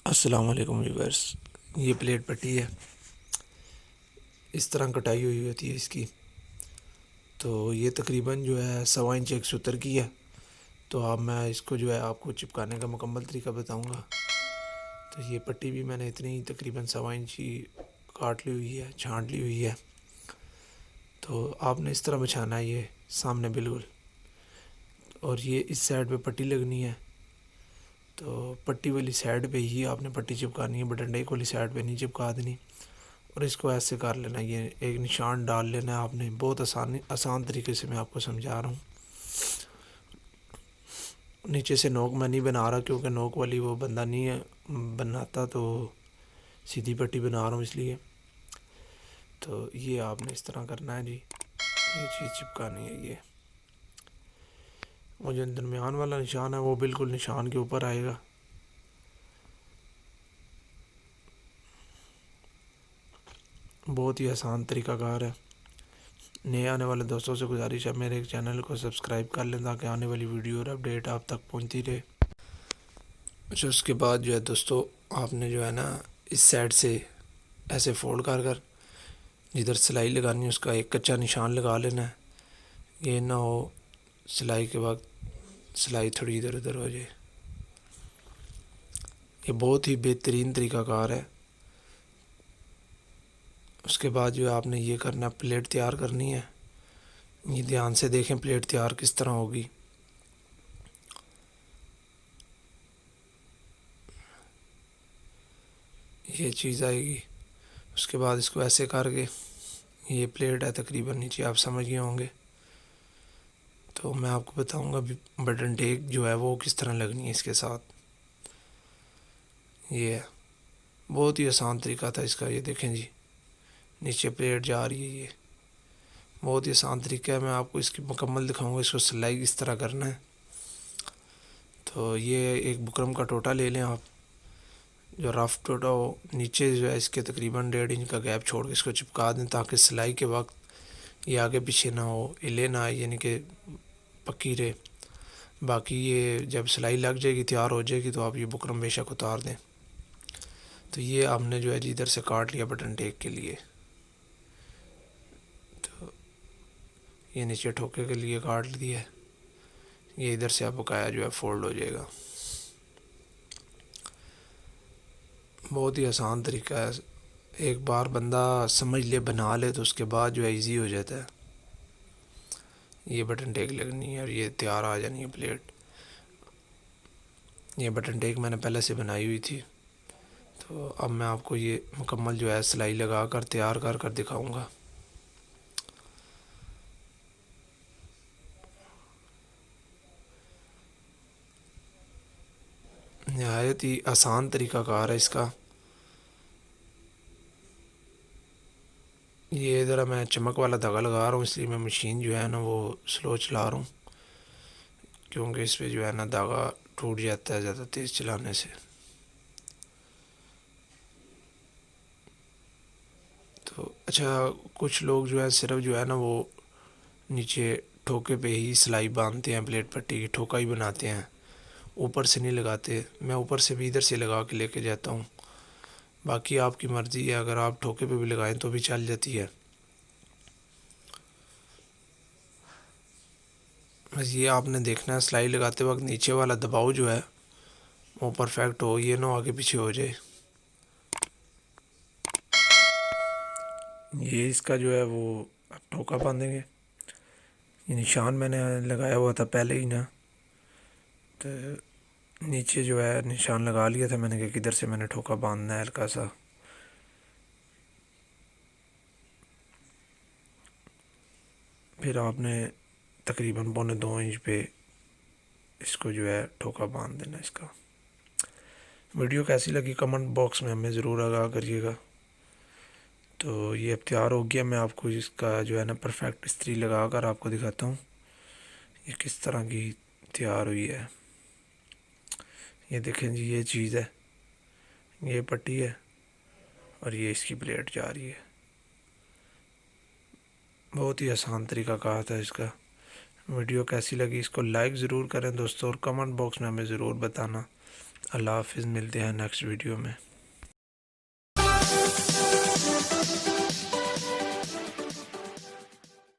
अस्सलाम वालेकुम व्यूअर्स। ये प्लेट पट्टी है, इस तरह कटाई हुई होती है इसकी। तो ये तकरीबन जो है 1.25 इंच एक सूत्र की है। तो अब मैं इसको जो है आपको चिपकाने का मुकम्मल तरीका बताऊंगा। तो ये पट्टी भी मैंने इतनी तकरीबन 1.25 इंच ही काट ली हुई है, छांट ली हुई है। तो आपने इस तरह बिछाना है ये सामने बिल्कुल, और ये इस साइड पे पट्टी लगनी है। तो पट्टी वाली साइड पे ही आपने पट्टी चिपकानी है, बटन डेक वाली साइड पे नहीं चिपका देनी। और इसको ऐसे कर लेना, ये एक निशान डाल लेना है आपने। बहुत आसान तरीके से मैं आपको समझा रहा हूँ। नीचे से नोक मैं नहीं बना रहा क्योंकि नोक वाली वो बंदा नहीं है बनाता, तो सीधी पट्टी बना रहा हूँ इसलिए। तो ये आपने इस तरह करना है जी, ये चीज़ चिपकानी है। ये वो जो दरमियान वाला निशान है वो बिल्कुल निशान के ऊपर आएगा। बहुत ही आसान तरीकाकार है। नए आने वाले दोस्तों से गुजारिश है मेरे चैनल को सब्सक्राइब कर लें ताकि आने वाली वीडियो और अपडेट आप तक पहुंचती रहे। अच्छा, उसके बाद जो है दोस्तों, आपने जो है ना इस साइड से ऐसे फोल्ड कर कर जिधर सिलाई लगानी है उसका एक कच्चा निशान लगा लेना है। ये ना हो सिलाई के वक्त सिलाई थोड़ी इधर उधर हो जाए। ये बहुत ही बेहतरीन तरीकाकार है। उसके बाद जो है आपने ये करना, प्लेट तैयार करनी है। ये ध्यान से देखें प्लेट तैयार किस तरह होगी। ये चीज़ आएगी। उसके बाद इसको ऐसे करके, ये प्लेट है तकरीबन नीचे आप समझ गए होंगे। तो मैं आपको बताऊंगा भी बटन टेक जो है वो किस तरह लगनी है इसके साथ। ये है, बहुत ही आसान तरीका था इसका। ये देखें जी, नीचे प्लेट जा रही है। ये बहुत ही आसान तरीका है, मैं आपको इसकी मुकम्मल दिखाऊंगा इसको सिलाई किस तरह करना है। तो ये एक बुकरम का टोटा ले लें आप, जो रफ़ टोटा हो। नीचे जो है इसके तकरीबन 1.5 इंच का गैप छोड़ के इसको चिपका दें ताकि सिलाई के वक्त ये आगे पीछे ना हो, हिले ना आए, यानी कि पक्की रहे। बाकी ये जब सिलाई लग जाएगी, तैयार हो जाएगी, तो आप ये बुकरम बेशक उतार दें। तो ये आपने जो है जी इधर से काट लिया बटन टेक के लिए। तो ये नीचे ठोके के लिए काट दिया है। ये इधर से आप बकाया जो है फोल्ड हो जाएगा। बहुत ही आसान तरीका है। एक बार बंदा समझ ले, बना ले, तो उसके बाद जो है इजी हो जाता है। ये बटन टेक लगनी है और ये तैयार आ जानी है प्लेट। ये बटन टेक मैंने पहले से बनाई हुई थी। तो अब मैं आपको ये मुकम्मल जो है सिलाई लगा कर तैयार कर कर दिखाऊँगा। नहायत ही आसान तरीक़ाकार है इसका। ये ज़रा मैं चमक वाला धागा लगा रहा हूँ, इसलिए मैं मशीन जो है ना वो स्लो चला रहा हूँ, क्योंकि इस पर जो है ना धागा टूट जाता है ज़्यादा तेज़ चलाने से। तो अच्छा, कुछ लोग जो है सिर्फ जो है ना वो नीचे ठोके पे ही सिलाई बांधते हैं, प्लेट पट्टी की ठोका ही बनाते हैं, ऊपर से नहीं लगाते। मैं ऊपर से भी इधर से लगा के लेके जाता हूँ। बाकी आपकी मर्ज़ी है, अगर आप ठोके पे भी लगाएं तो भी चल जाती है। बस ये आपने देखना है सिलाई लगाते वक्त नीचे वाला दबाव जो है वो परफेक्ट हो, ये ना आगे पीछे हो जाए। ये इसका जो है वो अब ठोका बांधेंगे। ये निशान मैंने लगाया हुआ था पहले ही ना, तो नीचे जो है निशान लगा लिया था मैंने कि किधर से मैंने ठोका बांधना है हल्का सा। फिर आपने तकरीबन 1.25 इंच पे इसको जो है ठोका बांध देना इसका। वीडियो कैसी लगी कमेंट बॉक्स में हमें ज़रूर आगाह करिएगा। तो ये अब तैयार हो गया। मैं आपको इसका जो है ना परफेक्ट इस्त्री लगा कर आपको दिखाता हूँ ये किस तरह की तैयार हुई है। ये देखें जी, ये चीज़ है, ये पट्टी है और ये इसकी प्लेट जा रही है। बहुत ही आसान तरीका कहा था इसका। वीडियो कैसी लगी इसको लाइक ज़रूर करें दोस्तों, और कमेंट बॉक्स में हमें ज़रूर बताना अल्लाह हाफिज़, मिलते हैं नेक्स्ट वीडियो में।